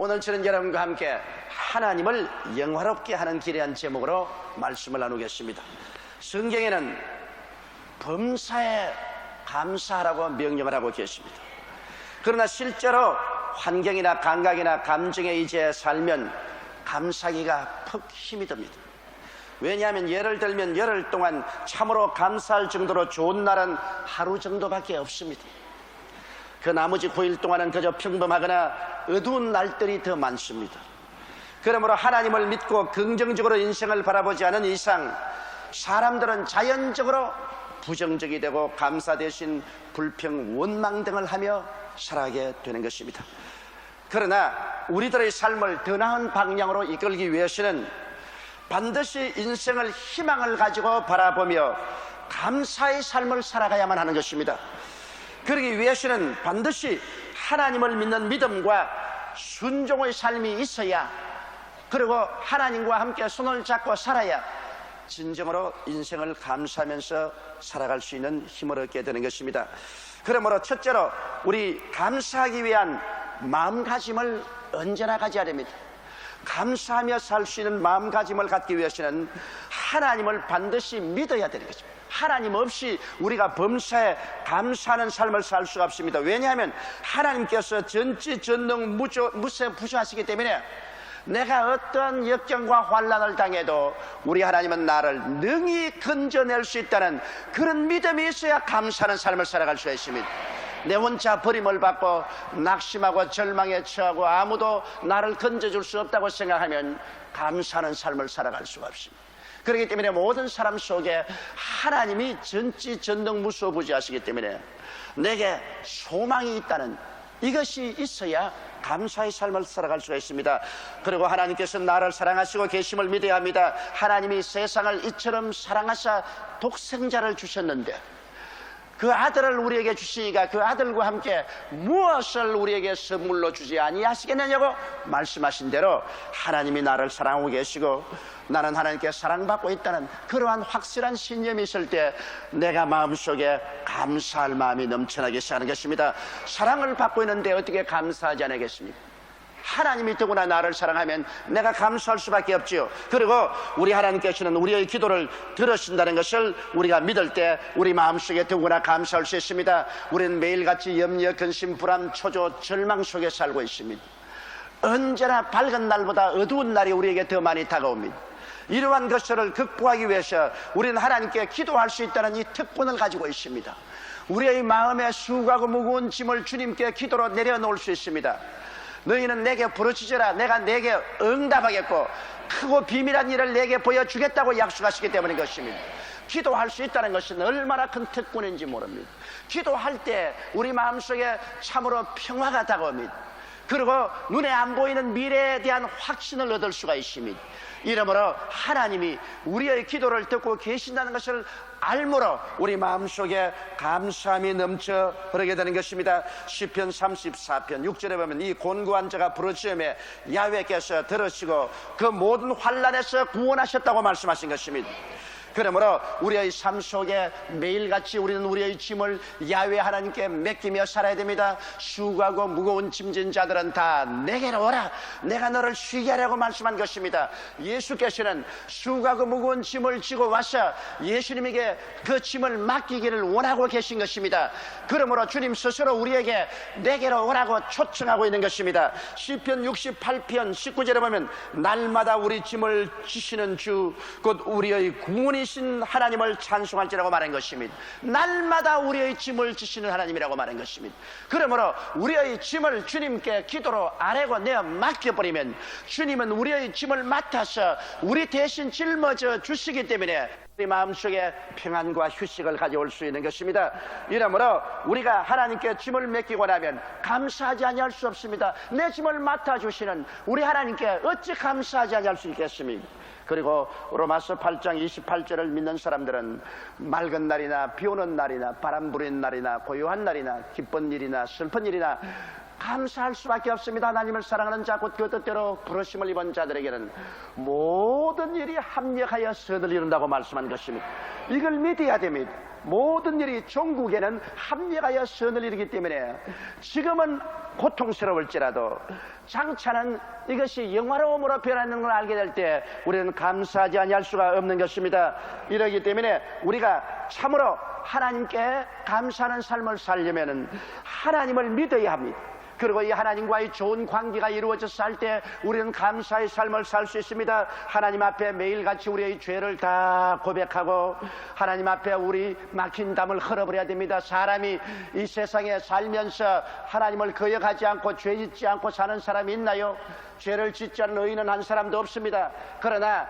오늘 저는 여러분과 함께 하나님을 영화롭게 하는 길이란 제목으로 말씀을 나누겠습니다. 성경에는 범사에 감사하라고 명령을 하고 계십니다. 그러나 실제로 환경이나 감각이나 감정에 이제 살면 감사하기가 퍽 힘이 듭니다. 왜냐하면 예를 들면 열흘 동안 참으로 감사할 정도로 좋은 날은 하루 정도밖에 없습니다. 그 나머지 9일 동안은 그저 평범하거나 어두운 날들이 더 많습니다. 그러므로 하나님을 믿고 긍정적으로 인생을 바라보지 않은 이상 사람들은 자연적으로 부정적이 되고 감사 대신 불평, 원망 등을 하며 살아가게 되는 것입니다. 그러나 우리들의 삶을 더 나은 방향으로 이끌기 위해서는 반드시 인생을 희망을 가지고 바라보며 감사의 삶을 살아가야만 하는 것입니다. 그러기 위해서는 반드시 하나님을 믿는 믿음과 순종의 삶이 있어야, 그리고 하나님과 함께 손을 잡고 살아야 진정으로 인생을 감사하면서 살아갈 수 있는 힘을 얻게 되는 것입니다. 그러므로 첫째로 우리 감사하기 위한 마음가짐을 언제나 가져야 됩니다. 감사하며 살 수 있는 마음가짐을 갖기 위해서는 하나님을 반드시 믿어야 되는 것입니다. 하나님 없이 우리가 범사에 감사하는 삶을 살 수가 없습니다. 왜냐하면 하나님께서 전지전능 무세부수하시기 때문에 내가 어떤 역경과 환난을 당해도 우리 하나님은 나를 능히 건져낼 수 있다는 그런 믿음이 있어야 감사하는 삶을 살아갈 수가 있습니다. 내 혼자 버림을 받고 낙심하고 절망에 처하고 아무도 나를 건져줄 수 없다고 생각하면 감사하는 삶을 살아갈 수가 없습니다. 그렇기 때문에 모든 사람 속에 하나님이 전지전능무소부지하시기 때문에 내게 소망이 있다는 이것이 있어야 감사의 삶을 살아갈 수가 있습니다. 그리고 하나님께서 나를 사랑하시고 계심을 믿어야 합니다. 하나님이 세상을 이처럼 사랑하사 독생자를 주셨는데 그 아들을 우리에게 주시니까 그 아들과 함께 무엇을 우리에게 선물로 주지 아니하시겠느냐고 말씀하신 대로 하나님이 나를 사랑하고 계시고 나는 하나님께 사랑받고 있다는 그러한 확실한 신념이 있을 때 내가 마음속에 감사할 마음이 넘쳐나기 시작하는 것입니다. 사랑을 받고 있는데 어떻게 감사하지 않겠습니까? 하나님이 더구나 나를 사랑하면 내가 감사할 수밖에 없지요. 그리고 우리 하나님께서는 우리의 기도를 들으신다는 것을 우리가 믿을 때 우리 마음속에 더구나 감사할 수 있습니다. 우리는 매일같이 염려, 근심, 불안, 초조, 절망 속에 살고 있습니다. 언제나 밝은 날보다 어두운 날이 우리에게 더 많이 다가옵니다. 이러한 것들을 극복하기 위해서 우리는 하나님께 기도할 수 있다는 이 특권을 가지고 있습니다. 우리의 마음에 수고하고 무거운 짐을 주님께 기도로 내려놓을 수 있습니다. 너희는 내게 부르짖으라 내가 내게 응답하겠고 크고 비밀한 일을 내게 보여주겠다고 약속하시기 때문인 것입니다. 기도할 수 있다는 것은 얼마나 큰 특권인지 모릅니다. 기도할 때 우리 마음속에 참으로 평화가 다가옵니다. 그리고 눈에 안 보이는 미래에 대한 확신을 얻을 수가 있습니다. 이러므로 하나님이 우리의 기도를 듣고 계신다는 것을 알므로 우리 마음속에 감사함이 넘쳐 흐르게 되는 것입니다. 시편 34편 6절에 보면 이 곤고한 자가 부르짖음에 야훼께서 들으시고 그 모든 환난에서 구원하셨다고 말씀하신 것입니다. 그러므로 우리의 삶 속에 매일같이 우리는 우리의 짐을 야훼 하나님께 맡기며 살아야 됩니다. 수고하고 무거운 짐진 자들은 다 내게로 오라 내가 너를 쉬게 하려고 말씀한 것입니다. 예수께서는 수고하고 무거운 짐을 지고 와서 예수님에게 그 짐을 맡기기를 원하고 계신 것입니다. 그러므로 주님 스스로 우리에게 내게로 오라고 초청하고 있는 것입니다. 시편 68편 19절에 보면 날마다 우리 짐을 지시는 주 곧 우리의 구원이 신 하나님을 찬송할지라고 말한 것입니다. 날마다 우리의 짐을 지시는 하나님이라고 말한 것입니다. 그러므로 우리의 짐을 주님께 기도로 아뢰고 내어 맡겨버리면 주님은 우리의 짐을 맡아서 우리 대신 짊어져 주시기 때문에 우리 마음속에 평안과 휴식을 가져올 수 있는 것입니다. 이러므로 우리가 하나님께 짐을 맡기고 나면 감사하지 아니할 수 없습니다. 내 짐을 맡아주시는 우리 하나님께 어찌 감사하지 아니할 수 있겠습니까? 그리고 로마서 8장 28절을 믿는 사람들은 맑은 날이나 비 오는 날이나 바람 부는 날이나 고요한 날이나 기쁜 일이나 슬픈 일이나 감사할 수밖에 없습니다. 하나님을 사랑하는 자, 곧 그 뜻대로 부르심을 입은 자들에게는 모든 일이 합력하여 선을 이룬다고 말씀한 것입니다. 이걸 믿어야 됩니다. 모든 일이 종국에는 합력하여 선을 이루기 때문에 지금은 고통스러울지라도 장차는 이것이 영화로움으로 변하는 걸 알게 될 때 우리는 감사하지 아니할 수가 없는 것입니다. 이러기 때문에 우리가 참으로 하나님께 감사하는 삶을 살려면 하나님을 믿어야 합니다. 그리고 이 하나님과의 좋은 관계가 이루어져서 살 때 우리는 감사의 삶을 살 수 있습니다. 하나님 앞에 매일같이 우리의 죄를 다 고백하고 하나님 앞에 우리 막힌 담을 흘려버려야 됩니다. 사람이 이 세상에 살면서 하나님을 거역하지 않고 죄 짓지 않고 사는 사람이 있나요? 죄를 짓지 않는 의인은 한 사람도 없습니다. 그러나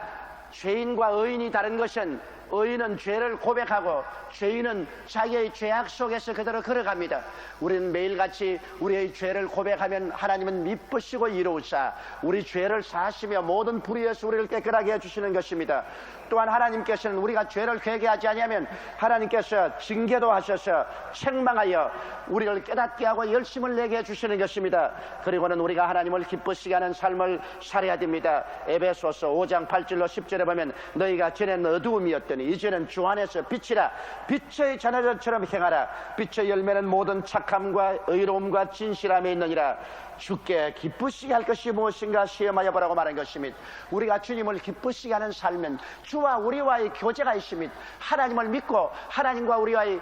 죄인과 의인이 다른 것은 의인은 죄를 고백하고 죄인은 자기의 죄악 속에서 그대로 걸어갑니다. 우리는 매일같이 우리의 죄를 고백하면 하나님은 미쁘시고 이로우사 우리 죄를 사하시며 모든 불의에서 우리를 깨끗하게 해주시는 것입니다. 또한 하나님께서는 우리가 죄를 회개하지 아니하면 하나님께서 징계도 하셔서 책망하여 우리를 깨닫게 하고 열심을 내게 해주시는 것입니다. 그리고는 우리가 하나님을 기쁘시게 하는 삶을 살아야 됩니다. 에베소서 5장 8절로 10절에 보면 너희가 전에는 어두움이었더니 이제는 주 안에서 빛이라 빛의 자녀들처럼 행하라. 빛의 열매는 모든 착함과 의로움과 진실함에 있느니라. 주께 기쁘시게 할 것이 무엇인가 시험하여 보라고 말한 것입니다. 우리가 주님을 기쁘시게 하는 삶은 주와 우리와의 교제가 있습니다. 하나님을 믿고 하나님과 우리와의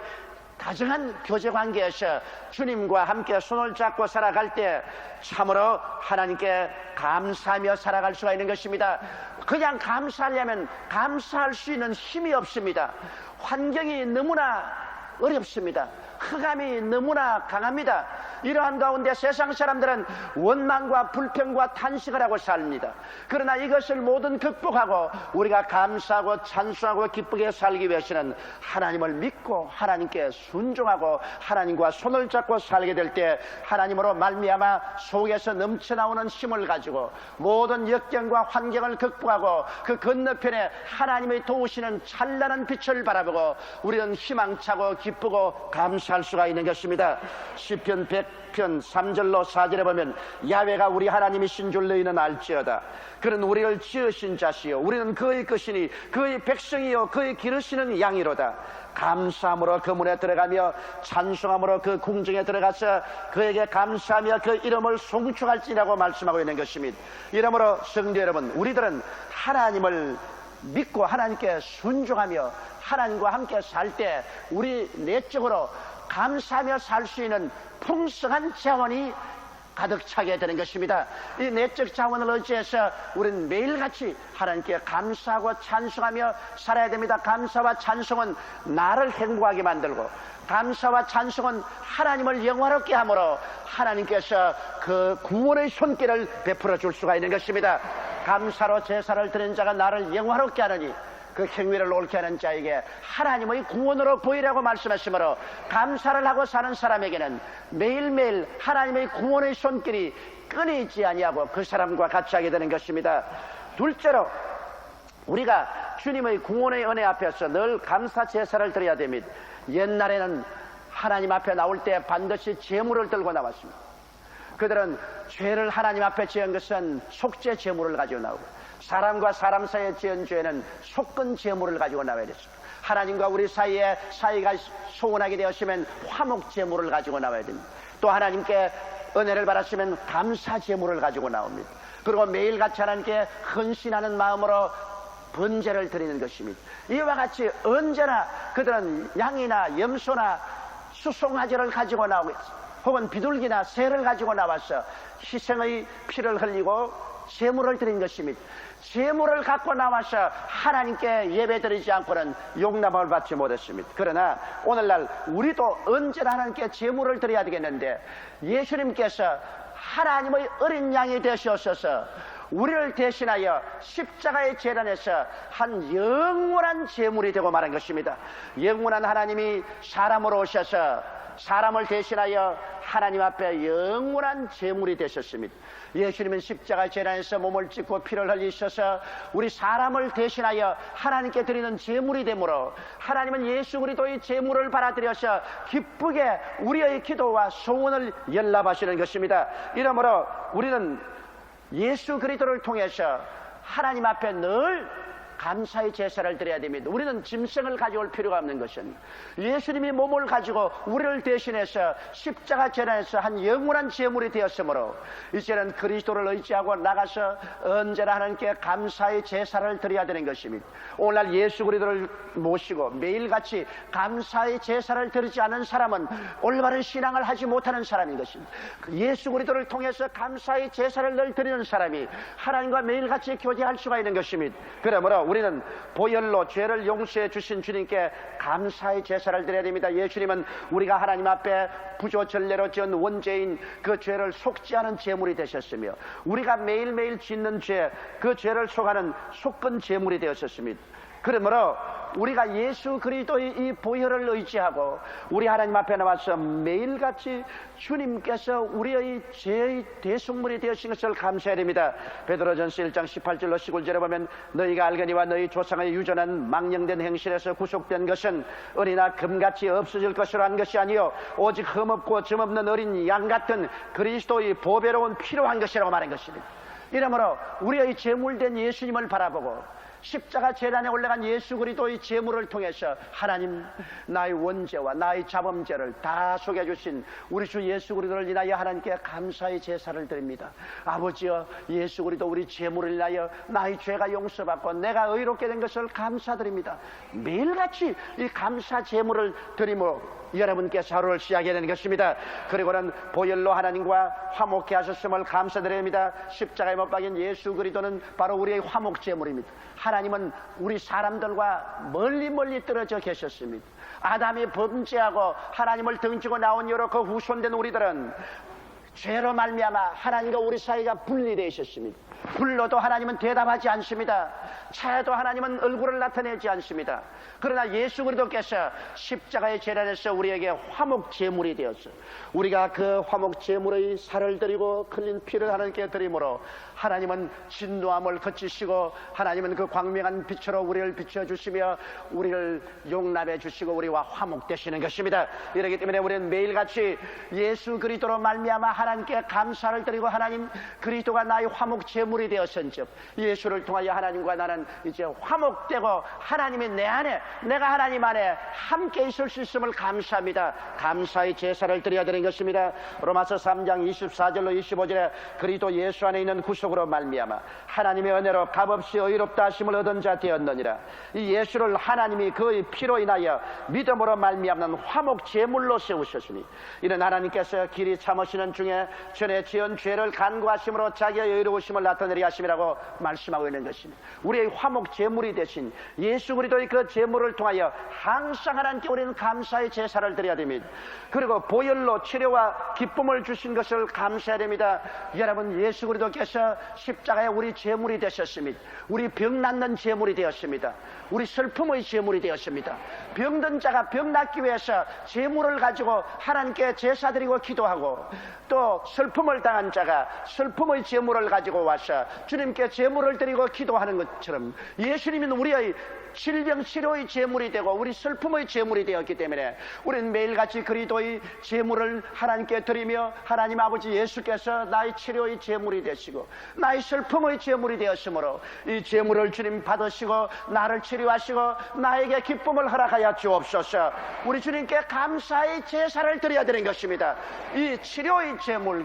다정한 교제 관계에서 주님과 함께 손을 잡고 살아갈 때 참으로 하나님께 감사하며 살아갈 수가 있는 것입니다. 그냥 감사하려면 감사할 수 있는 힘이 없습니다. 환경이 너무나 어렵습니다. 흑암이 너무나 강합니다. 이러한 가운데 세상 사람들은 원망과 불평과 탄식을 하고 삽니다. 그러나 이것을 모든 극복하고 우리가 감사하고 찬송하고 기쁘게 살기 위해서는 하나님을 믿고 하나님께 순종하고 하나님과 손을 잡고 살게 될 때 하나님으로 말미암아 속에서 넘쳐나오는 힘을 가지고 모든 역경과 환경을 극복하고 그 건너편에 하나님의 도우시는 찬란한 빛을 바라보고 우리는 희망차고 기쁘고 감사할 수가 있는 것입니다. 시편 100편 3절로 4절에 보면 야훼가 우리 하나님이신 줄 너희는 알지어다. 그는 우리를 지으신 자시요 우리는 그의 것이니 그의 백성이요 그의 기르시는 양이로다. 감사함으로 그 문에 들어가며 찬송함으로 그 궁정에 들어가서 그에게 감사하며 그 이름을 송축할지라고 말씀하고 있는 것입니다. 이러므로 성도 여러분, 우리들은 하나님을 믿고 하나님께 순종하며 하나님과 함께 살 때 우리 내적으로 감사하며 살 수 있는 풍성한 자원이 가득 차게 되는 것입니다. 이 내적 자원을 의지해서 우리는 매일같이 하나님께 감사하고 찬송하며 살아야 됩니다. 감사와 찬송은 나를 행복하게 만들고 감사와 찬송은 하나님을 영화롭게 함으로 하나님께서 그 구원의 손길을 베풀어 줄 수가 있는 것입니다. 감사로 제사를 드린 자가 나를 영화롭게 하느니 그 행위를 옳게 하는 자에게 하나님의 구원으로 보이라고 말씀하시므로 감사를 하고 사는 사람에게는 매일매일 하나님의 구원의 손길이 끊이지 아니하고 그 사람과 같이 하게 되는 것입니다. 둘째로 우리가 주님의 구원의 은혜 앞에서 늘 감사 제사를 드려야 됩니다. 옛날에는 하나님 앞에 나올 때 반드시 제물을 들고 나왔습니다. 그들은 죄를 하나님 앞에 지은 것은 속죄 제물을 가지고 나오고 사람과 사람 사이에 지은 죄는 속건 제물을 가지고 나와야 됐습니다. 하나님과 우리 사이에 사이가 소원하게 되었으면 화목 제물을 가지고 나와야 됩니다. 또 하나님께 은혜를 받았으면 감사 제물을 가지고 나옵니다. 그리고 매일같이 하나님께 헌신하는 마음으로 번제를 드리는 것입니다. 이와 같이 언제나 그들은 양이나 염소나 수송아지를 가지고 나오고 혹은 비둘기나 새를 가지고 나와서 희생의 피를 흘리고 제물을 드린 것입니다. 제물을 갖고 나와서 하나님께 예배드리지 않고는 용납을 받지 못했습니다. 그러나 오늘날 우리도 언제나 하나님께 제물을 드려야 되겠는데 예수님께서 하나님의 어린 양이 되셔서 우리를 대신하여 십자가의 재단에서 한 영원한 제물이 되고 말한 것입니다. 영원한 하나님이 사람으로 오셔서 사람을 대신하여 하나님 앞에 영원한 제물이 되셨습니다. 예수님은 십자가 재단에서 몸을 찢고 피를 흘리셔서 우리 사람을 대신하여 하나님께 드리는 제물이 되므로 하나님은 예수 그리스도의 제물을 받아들여서 기쁘게 우리의 기도와 소원을 연락하시는 것입니다. 이러므로 우리는 예수 그리스도를 통해서 하나님 앞에 늘 감사의 제사를 드려야 됩니다. 우리는 짐승을 가져올 필요가 없는 것은 예수님이 몸을 가지고 우리를 대신해서 십자가 재단에서 한 영원한 제물이 되었으므로 이제는 그리스도를 의지하고 나가서 언제나 하나님께 감사의 제사를 드려야 되는 것입니다. 오늘날 예수 그리스도를 모시고 매일같이 감사의 제사를 드리지 않은 사람은 올바른 신앙을 하지 못하는 사람인 것입니다. 예수 그리스도를 통해서 감사의 제사를 늘 드리는 사람이 하나님과 매일같이 교제할 수가 있는 것입니다. 그러므로 우리는 보혈로 죄를 용서해 주신 주님께 감사의 제사를 드려야 됩니다. 예수님은 우리가 하나님 앞에 부조전례로 지은 원죄인 그 죄를 속지 않은 제물이 되셨으며 우리가 매일매일 짓는 죄, 그 죄를 속하는 속건 제물이 되었습니다. 그러므로 우리가 예수 그리스도의 이 보혈을 의지하고 우리 하나님 앞에 나와서 매일같이 주님께서 우리의 죄의 대속물이 되어신 것을 감사해야 됩니다. 베드로전서 1장 18절로 19절에 보면 너희가 알거니와 너희 조상의 유전한 망령된 행실에서 구속된 것은 은이나 금같이 없어질 것으로 한 것이 아니요 오직 흠없고 점없는 어린 양 같은 그리스도의 보배로운 피로 한 것이라고 말한 것입니다. 이러므로 우리의 제물된 예수님을 바라보고 십자가 재단에 올라간 예수 그리스도의 제물을 통해서 하나님 나의 원죄와 나의 자범죄를 다 속여 주신 우리 주 예수 그리스도를 인하여 하나님께 감사의 제사를 드립니다. 아버지여, 예수 그리스도 우리 제물을 인하여 나의 죄가 용서받고 내가 의롭게 된 것을 감사드립니다. 매일같이 이 감사 제물을 드림으로 여러분께서 하루를 시작해야 되는 것입니다. 그리고는 보혈로 하나님과 화목케 하셨음을 감사드립니다. 십자가에 못 박인 예수 그리스도는 바로 우리의 화목 제물입니다. 하나님은 우리 사람들과 멀리 떨어져 계셨습니다. 아담이 범죄하고 하나님을 등지고 나온 이후로 그 후손된 우리들은 죄로 말미암아 하나님과 우리 사이가 분리되어 있었습니다. 불러도 하나님은 대답하지 않습니다. 차에도 하나님은 얼굴을 나타내지 않습니다. 그러나 예수 그리스도께서 십자가의 재단에서 우리에게 화목 제물이 되었어. 우리가 그 화목 제물의 살을 드리고 흘린 피를 하나님께 드림으로 하나님은 진노함을 거치시고 하나님은 그 광명한 빛으로 우리를 비춰주시며 우리를 용납해 주시고 우리와 화목되시는 것입니다. 이렇기 때문에 우리는 매일같이 예수 그리스도로 말미암아 하나님께 감사를 드리고 하나님 그리스도가 나의 화목 제물이 되었은즉 예수를 통하여 하나님과 나는 이제 화목되고 하나님이 내 안에 내가 하나님 안에 함께 있을 수 있음을 감사합니다. 감사의 제사를 드려야 되는 것입니다. 로마서 3장 24절로 25절에 그리스도 예수 안에 있는 구속으로 말미암아 하나님의 은혜로 값없이 의롭다 하심을 얻은 자 되었느니라. 이 예수를 하나님이 그의 피로 인하여 믿음으로 말미암는 화목 제물로 세우셨으니 이는 하나님께서 길이 참으시는 중에 전에 지은 죄를 간구하심으로 자기의 의로우심을 나타내리 하심이라고 말씀하고 있는 것입니다. 우리의 화목 제물이 되신 예수 그리스도의 그 제물을 통하여 항상 하나님께 우리는 감사의 제사를 드려야 됩니다. 그리고 보혈로 치료와 기쁨을 주신 것을 감사해야 됩니다. 여러분, 예수 그리스도께서 십자가에 우리 제물이 되셨습니다. 우리 병 낫는 제물이 되었습니다. 우리 슬픔의 제물이 되었습니다. 병든 자가 병 낫기 위해서 제물을 가지고 하나님께 제사 드리고 기도하고 또 슬픔을 당한 자가 슬픔의 제물을 가지고 와서 주님께 제물을 드리고 기도하는 것처럼 예수님은 우리의 질병 치료의 제물이 되고 우리 슬픔의 제물이 되었기 때문에 우리는 매일같이 그리스도의 제물을 하나님께 드리며 하나님 아버지 예수께서 나의 치료의 제물이 되시고 나의 슬픔의 제물이 되었으므로 이 제물을 주님 받으시고 나를 치료하시고 나에게 기쁨을 허락하여 주옵소서. 우리 주님께 감사의 제사를 드려야 되는 것입니다. 이 치료의 제물,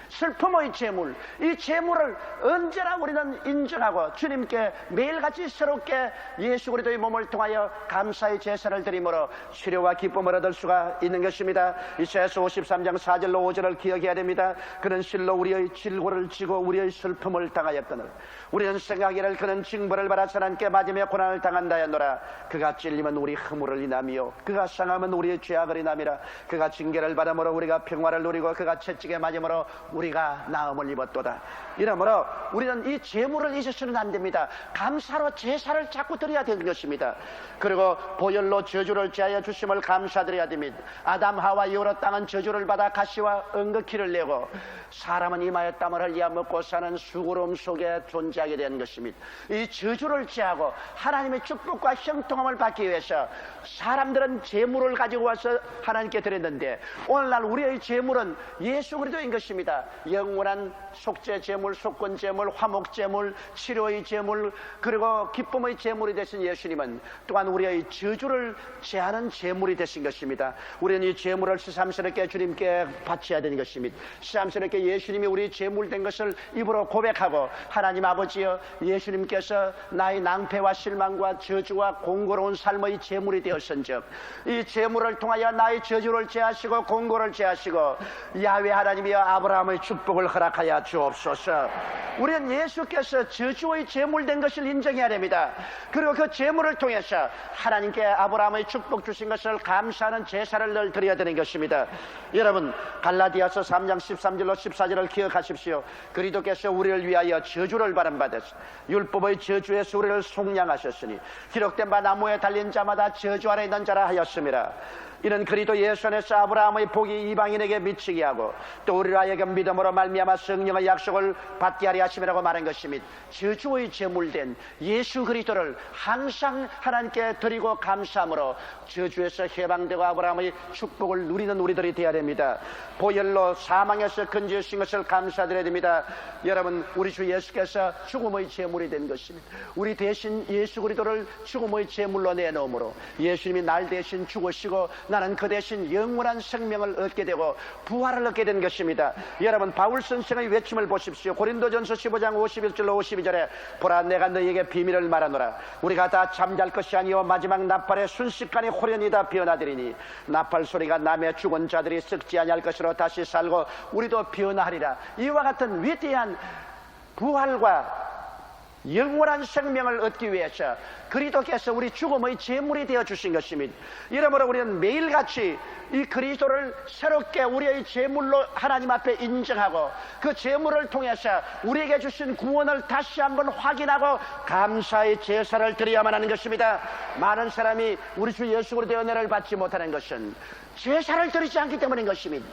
슬픔의 제물, 이 제물을 언제나 우리는 인정하고 주님께 매일같이 새롭게 예수 그리스도의 몸을 통하여 감사의 제사를 드림으로 치료와 기쁨을 얻을 수가 있는 것입니다. 이사야서 53장 4절로 5절을 기억해야 됩니다. 그는 실로 우리의 질고를 지고 우리의 슬픔을 당하였거늘 우리는 생각이를 그는 징벌을 받아 하나님께 맞으며 고난을 당한다였노라. 그가 찔림은 우리 허물을 인하며 그가 상함은 우리의 죄악을 인함이라. 그가 징계를 받음으로 우리가 평화를 누리고 그가 채찍에 맞음으로 우리가 나음을 입었도다. 이러므로 우리는 이 재물을 잊어서는 안 됩니다. 감사로 제사를 자꾸 드려야 되는 것입니다. 그리고 보혈로 저주를 제하여 주심을 감사드려야 됩니다. 아담 하와 이후로 땅은 저주를 받아 가시와 은극기를 내고 사람은 이마에 땀을 흘려 먹고 사는 수고로움 속에 존재하게 된 것입니다. 이 저주를 제하고 하나님의 축복과 형통함을 받기 위해서 사람들은 재물을 가지고 와서 하나님께 드렸는데, 오늘날 우리의 재물은 예수 그리스도인 것입니다. 영원한 속죄 재물, 속건 재물, 화목 재물, 치료의 재물, 그리고 기쁨의 재물이 되신 예수님은 또한 우리의 저주를 제하는 재물이 되신 것입니다. 우리는 이 재물을 새삼스럽게 주님께 바쳐야 되는 것입니다. 새삼스럽게 예수님이 우리 재물 된 것을 입으로 고백하고, 하나님 아버지여, 예수님께서 나의 낭패와 실망과 저주와 공고로운 삶의 재물이 되었은즉 이 재물을 통하여 나의 저주를 제하시고 공고를 제하시고 야훼 하나님이여 아브라함의 축복을 허락하여 주옵소서. 우리는 예수께서 저주의 재물 된 것을 인정해야 됩니다. 그리고 그 재물을 통해서 하나님께 아브라함의 축복 주신 것을 감사하는 제사를 늘 드려야 되는 것입니다. 여러분, 갈라디아서 3장 13절로 14절을 기억하십시오. 그리스도께서 우리를 위하여 저주를 받으사 율법의 저주에서 우리를 속량하셨으니 기록된 바 나무에 달린 자마다 저주 아래 있는 자라 하였음이라. 이는 그리스도 예수 안에서 아브라함의 복이 이방인에게 미치게 하고 또 우리로 하여금 믿음으로 말미암아 성령의 약속을 받게 하려 하심이라고 말한 것입니다. 저주의 제물된 예수 그리스도를 항상 하나님께 드리고 감사함으로 저주에서 해방되고 아브라함의 축복을 누리는 우리들이 되어야 됩니다. 보혈로 사망에서 건져주신 것을 감사드려야 됩니다. 여러분, 우리 주 예수께서 죽음의 제물이 된 것입니다. 우리 대신 예수 그리스도를 죽음의 제물로 내놓음으로 예수님이 날 대신 죽으시고 나는 그 대신 영원한 생명을 얻게 되고 부활을 얻게 된 것입니다. 여러분, 바울 선생의 외침을 보십시오. 고린도전서 15장 51절로 52절에 보라, 내가 너희에게 비밀을 말하노라. 우리가 다 잠잘 것이 아니요 마지막 나팔에 순식간에 호련히 다 변화되리니 나팔 소리가 나며 죽은 자들이 썩지 아니할 것으로 다시 살고 우리도 변화하리라. 이와 같은 위대한 부활과 영원한 생명을 얻기 위해서 그리스도께서 우리 죽음의 제물이 되어 주신 것입니다. 이러므로 우리는 매일같이 이 그리스도를 새롭게 우리의 제물로 하나님 앞에 인정하고 그 제물을 통해서 우리에게 주신 구원을 다시 한번 확인하고 감사의 제사를 드려야만 하는 것입니다. 많은 사람이 우리 주 예수 그리스도의 은혜를 받지 못하는 것은 제사를 드리지 않기 때문인 것입니다.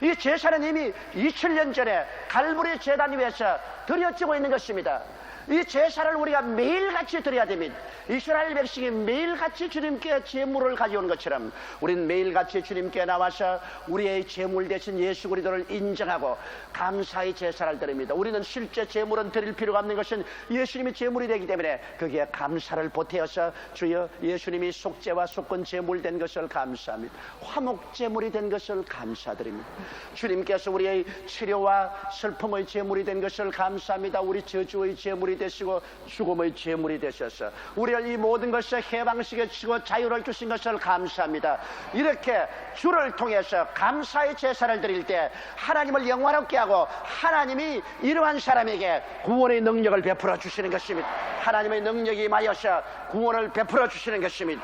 이 제사는 이미 2000년 전에 갈보리 제단 위에서 드려지고 있는 것입니다. 이 제사를 우리가 매일같이 드려야 됩니다. 이스라엘 백성이 매일같이 주님께 제물을 가져온 것처럼 우리는 매일같이 주님께 나와서 우리의 제물 대신 예수 그리스도를 인정하고 감사의 제사를 드립니다. 우리는 실제 제물은 드릴 필요가 없는 것은 예수님이 제물이 되기 때문에 거기에 감사를 보태어서 주여, 예수님이 속죄와 속건 제물 된 것을 감사합니다. 화목 제물이 된 것을 감사드립니다. 주님께서 우리의 치료와 슬픔의 제물이 된 것을 감사합니다. 우리 저주의 제물이 되시고 죽음의 제물이 되셔서 우리를 이 모든 것을 해방시키시고 자유를 주신 것을 감사합니다. 이렇게 주를 통해서 감사의 제사를 드릴 때 하나님을 영화롭게 하고 하나님이 이러한 사람에게 구원의 능력을 베풀어 주시는 것입니다. 하나님의 능력이 임하여서 구원을 베풀어 주시는 것입니다.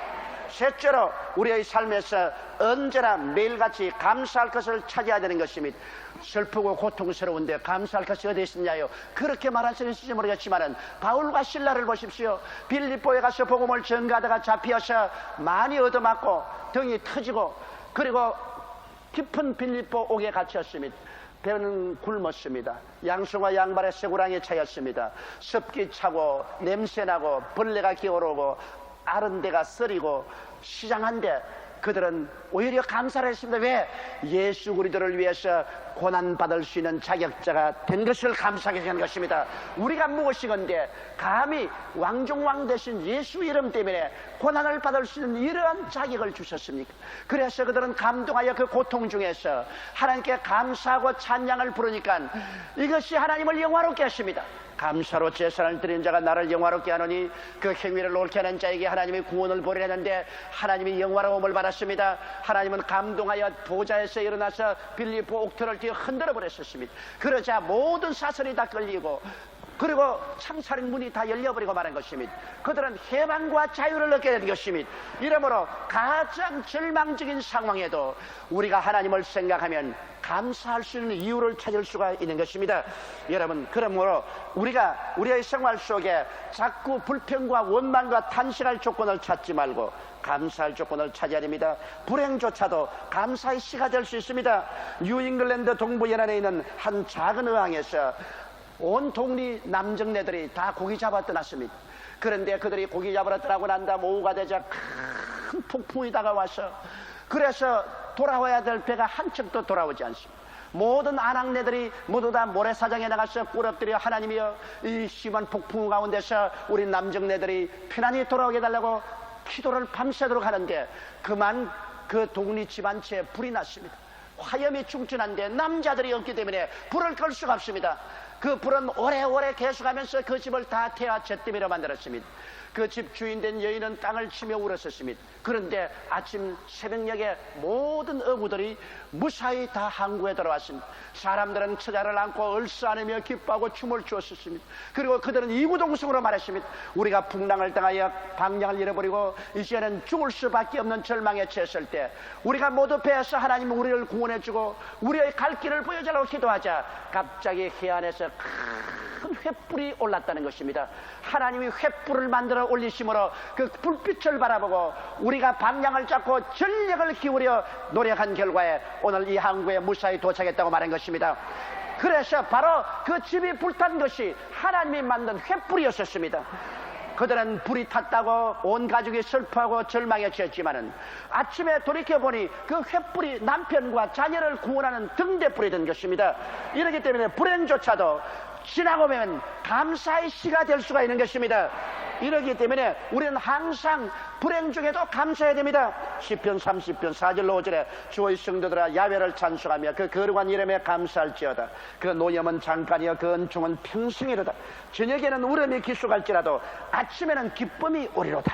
셋째로, 우리의 삶에서 언제나 매일같이 감사할 것을 찾아야 되는 것입니다. 슬프고 고통스러운데 감사할 것이 어디 있느냐요? 그렇게 말하시는지 모르겠지만 바울과 실라를 보십시오. 빌립보에 가서 복음을 전가하다가 잡혀서 많이 얻어맞고 등이 터지고 그리고 깊은 빌립보 옥에 갇혔습니다. 배는 굶었습니다. 양수와 양발에 쇠고랑이 차였습니다. 습기 차고 냄새나고 벌레가 기어오르고 아른 데가 썰이고 시장한데 그들은 오히려 감사를 했습니다. 왜? 예수 그리스도를 위해서 고난받을 수 있는 자격자가 된 것을 감사하게 된 것입니다. 우리가 무엇이건데 감히 왕중왕 되신 예수 이름 때문에 고난을 받을 수 있는 이러한 자격을 주셨습니까? 그래서 그들은 감동하여 그 고통 중에서 하나님께 감사하고 찬양을 부르니까 이것이 하나님을 영화롭게 하십니다. 감사로 제사를 드린 자가 나를 영화롭게 하노니 그 행위를 옳게 하는 자에게 하나님이 구원을 보내는데 하나님이 영화로움을 받았습니다. 하나님은 감동하여 보좌에서 일어나서 빌립보 옥토를 뒤에 흔들어 버렸었습니다. 그러자 모든 사슬이 다 끌리고 그리고 창살인 문이 다 열려버리고 마는 것입니다. 그들은 해방과 자유를 얻게 된 것입니다. 이러므로 가장 절망적인 상황에도 우리가 하나님을 생각하면 감사할 수 있는 이유를 찾을 수가 있는 것입니다. 여러분, 그러므로 우리가 우리의 생활 속에 자꾸 불평과 원망과 탄식할 조건을 찾지 말고 감사할 조건을 찾아야 됩니다. 불행조차도 감사의 시가 될 수 있습니다. 뉴잉글랜드 동부 연안에 있는 한 작은 어항에서 온 동리 남정네들이 다 고기 잡아 떠났습니다. 그런데 그들이 고기 잡으러 떠나고 난 다음 오후가 되자 큰 폭풍이 다가와서 그래서 돌아와야 될 배가 한 척도 돌아오지 않습니다. 모든 아낙네들이 모두 다 모래사장에 나가서 꿇어뜨려 하나님이여 이 심한 폭풍 가운데서 우리 남정네들이 편안히 돌아오게 해달라고 기도를 밤새도록 하는데 그만 그 동리 집 한 채에 불이 났습니다. 화염이 충천한데 남자들이 없기 때문에 불을 끌 수가 없습니다. 그 불은 오래오래 계속하면서 그 집을 다 태아 잿더미로 만들었습니다. 그 집 주인된 여인은 땅을 치며 울었었습니다. 그런데 아침 새벽녘에 모든 어부들이 무사히 다 항구에 들어왔습니다. 사람들은 처자를 안고 얼싸안으며 기뻐하고 춤을 추었습니다. 그리고 그들은 이구동성으로 말했습니다. 우리가 풍랑을 당하여 방향을 잃어버리고 이제는 죽을 수밖에 없는 절망에 처했을 때 우리가 모두 배에서 하나님 우리를 구원해주고 우리의 갈 길을 보여달라고 기도하자 갑자기 해안에서 큰 횃불이 올랐다는 것입니다. 하나님이 횃불을 만들어 올리심으로 그 불빛을 바라보고 우리가 방향을 잡고 전력을 기울여 노력한 결과에 오늘 이 항구에 무사히 도착했다고 말한 것입니다. 그래서 바로 그 집이 불탄 것이 하나님이 만든 횃불이었었습니다. 그들은 불이 탔다고 온 가족이 슬퍼하고 절망에 처했지만은 아침에 돌이켜보니 그 횃불이 남편과 자녀를 구원하는 등대불이 된 것입니다. 이렇기 때문에 불행조차도 지나고 보면 감사의 시가 될 수가 있는 것입니다. 이렇기 때문에 우리는 항상 불행 중에도 감사해야 됩니다. 시편 30편 4절로 5절에 주의 성도들아 야훼를 찬송하며 그 거룩한 이름에 감사할지어다. 그 노염은 잠깐이요 그 은총은 평생이로다. 저녁에는 울음이 기속할지라도 아침에는 기쁨이 오리로다.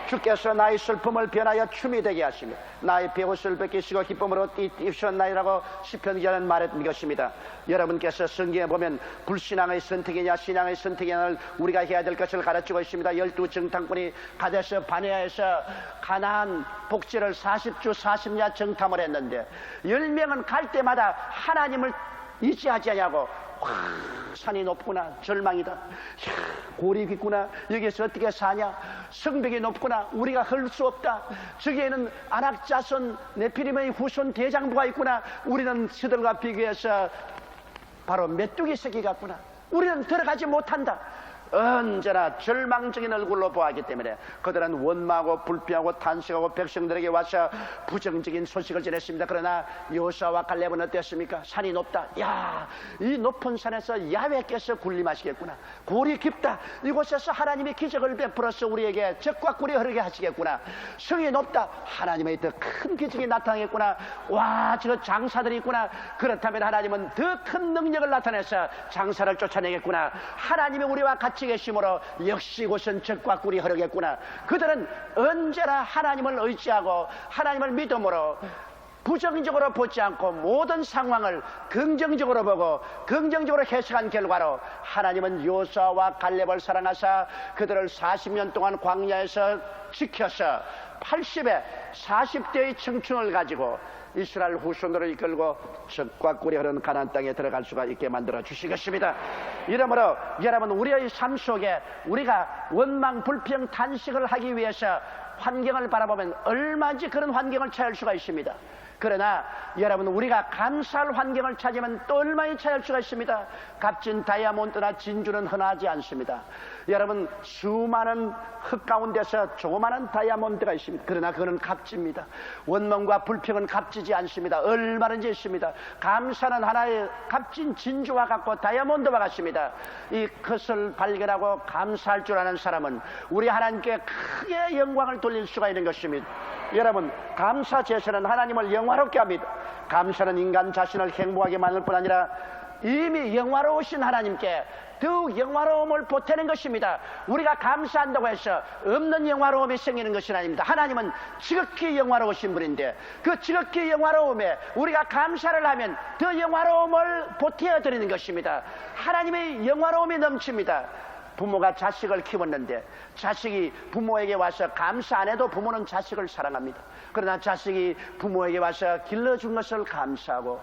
주께서 나의 슬픔을 변하여 춤이 되게 하시며 나의 배옷을 벗기시고 기쁨으로 입으셨나이라고 시편 기자는 말했던 것입니다. 여러분께서 성경에 보면 불신앙의 선택이냐 신앙의 선택이냐를 우리가 해야 될 것을 가르치고 있습니다. 12 정탐꾼이 가데스 바네아에서 가나안 복지를 40주 40야 정탐을 했는데 10명은 갈 때마다 하나님을 의지하지 않냐고 산이 높구나 절망이다 골이 깊구나 여기서 어떻게 사냐 성벽이 높구나 우리가 할 수 없다 저기에는 아낙자손 네피림의 후손 대장부가 있구나 우리는 그들과 비교해서 바로 메뚜기 새끼 같구나 우리는 들어가지 못한다. 언제나 절망적인 얼굴로 보았기 때문에 그들은 원망하고 불평하고 탄식하고 백성들에게 와서 부정적인 소식을 전했습니다. 그러나 여호수아와 갈렙은 어땠습니까? 산이 높다. 야, 이 높은 산에서 야훼께서 군림하시겠구나. 골이 깊다. 이곳에서 하나님이 기적을 베풀어서 우리에게 적과 꿀이 흐르게 하시겠구나. 성이 높다. 하나님의 더 큰 기적이 나타나겠구나. 와, 저 장사들이 있구나. 그렇다면 하나님은 더 큰 능력을 나타내서 장사를 쫓아내겠구나. 하나님이 우리와 같이 계심으로 역시 이곳은 적과 꿀이 흐르겠구나. 그들은 언제나 하나님을 의지하고 하나님을 믿음으로 부정적으로 보지 않고 모든 상황을 긍정적으로 보고 긍정적으로 해석한 결과로 하나님은 여호수아와 갈렙을 사랑하사 그들을 40년 동안 광야에서 지켜서 80에 40대의 청춘을 가지고 이스라엘 후손들을 이끌고 적과 꿀이 흐르는 가나안 땅에 들어갈 수가 있게 만들어 주시겠습니다. 이러므로 여러분 우리의 삶 속에 우리가 원망 불평 탄식을 하기 위해서 환경을 바라보면 얼마든지 그런 환경을 찾을 수가 있습니다. 그러나 여러분 우리가 감사할 환경을 찾으면 또 얼마나 찾을 수가 있습니다. 값진 다이아몬드나 진주는 흔하지 않습니다. 여러분 수많은 흙 가운데서 조그마한 다이아몬드가 있습니다. 그러나 그거는 값집니다. 원망과 불평은 값지지 않습니다. 얼마든지 있습니다. 감사는 하나의 값진 진주와 같고 다이아몬드와 같습니다. 이 것을 발견하고 감사할 줄 아는 사람은 우리 하나님께 크게 영광을 돌릴 수가 있는 것입니다. 여러분 감사 제사는 하나님을 영화롭게 합니다. 감사는 인간 자신을 행복하게 만들 뿐 아니라 이미 영화로우신 하나님께 더욱 영화로움을 보태는 것입니다. 우리가 감사한다고 해서 없는 영화로움이 생기는 것이 아닙니다. 하나님은 지극히 영화로우신 분인데 그 지극히 영화로움에 우리가 감사를 하면 더 영화로움을 보태어드리는 것입니다. 하나님의 영화로움이 넘칩니다. 부모가 자식을 키웠는데 자식이 부모에게 와서 감사 안 해도 부모는 자식을 사랑합니다. 그러나 자식이 부모에게 와서 길러준 것을 감사하고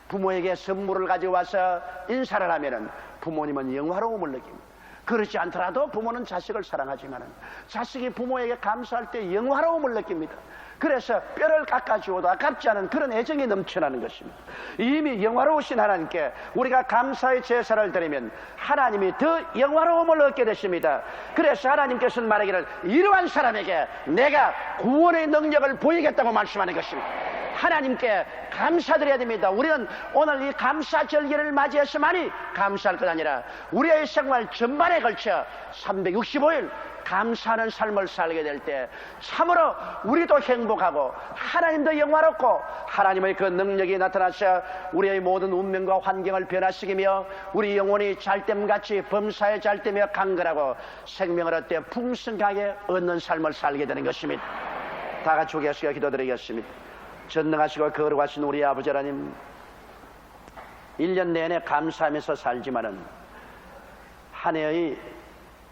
부모에게 선물을 가져와서 인사를 하면은 부모님은 영화로움을 느낍니다. 그렇지 않더라도 부모는 자식을 사랑하지만은 자식이 부모에게 감사할 때 영화로움을 느낍니다. 그래서 뼈를 깎아주어도 아깝지 않은 그런 애정이 넘쳐나는 것입니다. 이미 영화로우신 하나님께 우리가 감사의 제사를 드리면 하나님이 더 영화로움을 얻게 되십니다. 그래서 하나님께서는 말하기를 이러한 사람에게 내가 구원의 능력을 보이겠다고 말씀하는 것입니다. 하나님께 감사드려야 됩니다. 우리는 오늘 이 감사절기를 맞이해서만이 감사할 것 아니라 우리의 생활 전반에 걸쳐 365일 감사하는 삶을 살게 될 때 참으로 우리도 행복하고 하나님도 영화롭고 하나님의 그 능력이 나타나서 우리의 모든 운명과 환경을 변화시키며 우리 영혼이 잘됨같이 범사에 잘되며 강건하고 생명을 얻되 풍성하게 얻는 삶을 살게 되는 것입니다. 다 같이 계시게 기도드리겠습니다. 전능하시고 거룩하신 우리 아버지 하나님, 1년 내내 감사하면서 살지만은 한 해의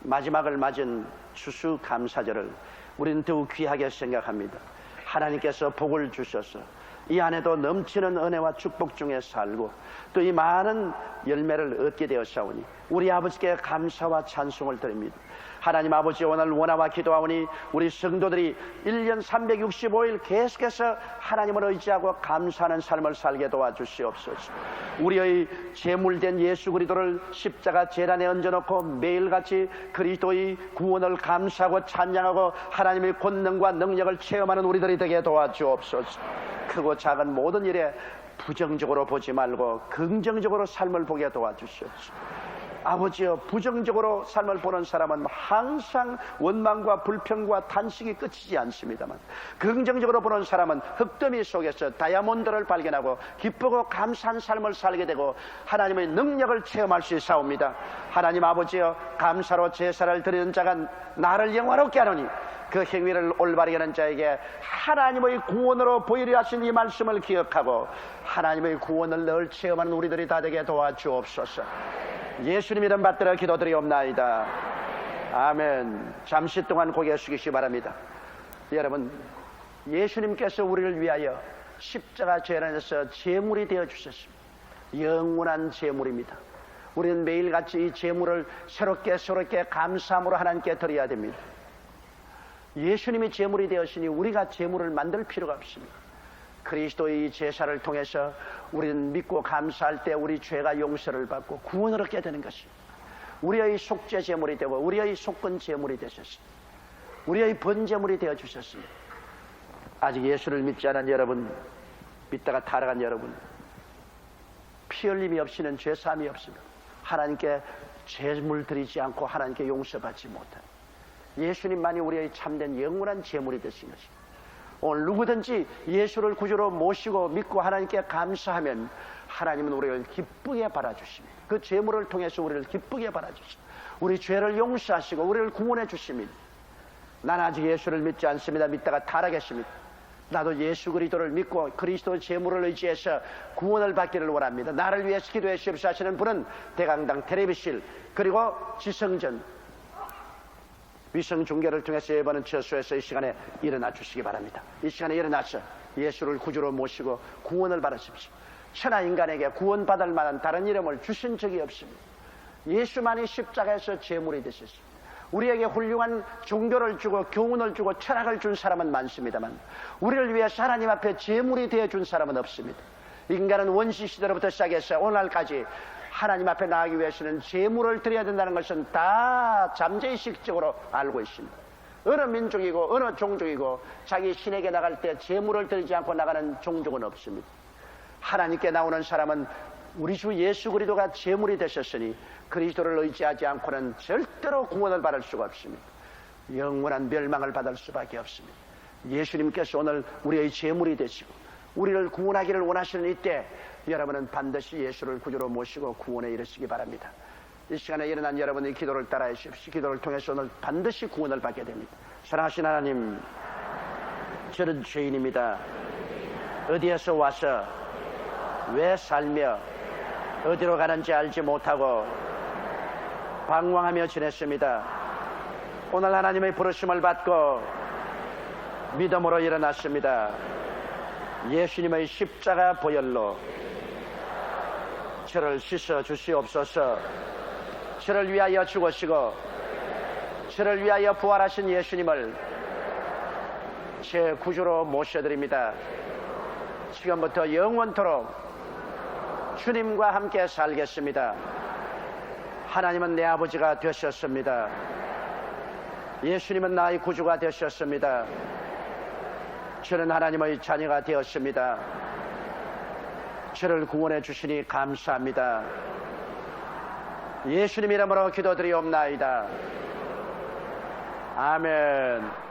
마지막을 맞은 추수감사절을 우리는 더욱 귀하게 생각합니다. 하나님께서 복을 주셔서 이 안에도 넘치는 은혜와 축복 중에 살고 또 이 많은 열매를 얻게 되었사오니 우리 아버지께 감사와 찬송을 드립니다. 하나님 아버지, 오늘 원하와 기도하오니 우리 성도들이 1년 365일 계속해서 하나님을 의지하고 감사하는 삶을 살게 도와주시옵소서. 우리의 제물된 예수 그리스도를 십자가 제단에 얹어놓고 매일같이 그리스도의 구원을 감사하고 찬양하고 하나님의 권능과 능력을 체험하는 우리들이 되게 도와주옵소서. 크고 작은 모든 일에 부정적으로 보지 말고 긍정적으로 삶을 보게 도와주시옵소서. 아버지여, 부정적으로 삶을 보는 사람은 항상 원망과 불평과 탄식이 끝이지 않습니다만 긍정적으로 보는 사람은 흙더미 속에서 다이아몬드를 발견하고 기쁘고 감사한 삶을 살게 되고 하나님의 능력을 체험할 수 있사옵니다. 하나님 아버지여, 감사로 제사를 드리는 자가 나를 영화롭게 하노니 그 행위를 올바르게 하는 자에게 하나님의 구원으로 보이려 하신 이 말씀을 기억하고 하나님의 구원을 늘 체험하는 우리들이 다 되게 도와주옵소서. 예수님 이름 받들어 기도드리옵나이다. 아멘. 잠시 동안 고개 숙이시기 바랍니다. 여러분, 예수님께서 우리를 위하여 십자가 재단에서 제물이 되어 주셨습니다. 영원한 제물입니다. 우리는 매일같이 이 제물을 새롭게 감사함으로 하나님께 드려야 됩니다. 예수님이 제물이 되었으니 우리가 제물을 만들 필요가 없습니다. 그리스도의 제사를 통해서 우리는 믿고 감사할 때 우리 죄가 용서를 받고 구원을 얻게 되는 것입니다. 우리의 속죄 제물이 되고 우리의 속건 제물이 되셨습니다. 우리의 번제물이 되어 주셨습니다. 아직 예수를 믿지 않은 여러분, 믿다가 타락한 여러분, 피 흘림이 없이는 죄사함이 없습니다. 하나님께 제물 드리지 않고 하나님께 용서받지 못한 예수님만이 우리의 참된 영원한 제물이 되신 것입니다. 오늘 누구든지 예수를 구주로 모시고 믿고 하나님께 감사하면 하나님은 우리를 기쁘게 바라주십니다. 그 제물을 통해서 우리를 기쁘게 바라주십니다. 우리 죄를 용서하시고 우리를 구원해 주십니다. 난 아직 예수를 믿지 않습니다. 믿다가 타락했습니다. 나도 예수 그리스도를 믿고 그리스도 제물을 의지해서 구원을 받기를 원합니다. 나를 위해서 기도해 주십시오 하시는 분은 대강당 텔레비실 그리고 지성전 위성 중계를 통해서 예배하는 처소에서 이 시간에 일어나 주시기 바랍니다. 이 시간에 일어나서 예수를 구주로 모시고 구원을 받으십시오. 천하 인간에게 구원받을 만한 다른 이름을 주신 적이 없습니다. 예수만이 십자가에서 제물이 되셨습니다. 우리에게 훌륭한 종교를 주고 교훈을 주고 철학을 준 사람은 많습니다만 우리를 위해서 하나님 앞에 제물이 되어준 사람은 없습니다. 인간은 원시 시대로부터 시작해서 오늘날까지 하나님 앞에 나가기 위해서는 제물을 드려야 된다는 것은 다 잠재의식적으로 알고 있습니다. 어느 민족이고 어느 종족이고 자기 신에게 나갈 때 제물을 드리지 않고 나가는 종족은 없습니다. 하나님께 나오는 사람은 우리 주 예수 그리스도가 제물이 되셨으니 그리스도를 의지하지 않고는 절대로 구원을 받을 수가 없습니다. 영원한 멸망을 받을 수밖에 없습니다. 예수님께서 오늘 우리의 제물이 되시고 우리를 구원하기를 원하시는 이때 여러분은 반드시 예수를 구주로 모시고 구원에 이르시기 바랍니다. 이 시간에 일어난 여러분의 기도를 따라해 주십시오. 기도를 통해서 오늘 반드시 구원을 받게 됩니다. 사랑하신 하나님, 저는 죄인입니다. 어디에서 와서 왜 살며 어디로 가는지 알지 못하고 방황하며 지냈습니다. 오늘 하나님의 부르심을 받고 믿음으로 일어났습니다. 예수님의 십자가 보혈로 저를 씻어 주시옵소서. 저를 위하여 죽으시고 저를 위하여 부활하신 예수님을 제 구주로 모셔드립니다. 지금부터 영원토록 주님과 함께 살겠습니다. 하나님은 내 아버지가 되셨습니다. 예수님은 나의 구주가 되셨습니다. 저는 하나님의 자녀가 되었습니다. 저를 구원해 주시니 감사합니다. 예수님 이름으로 기도드리옵나이다. 아멘.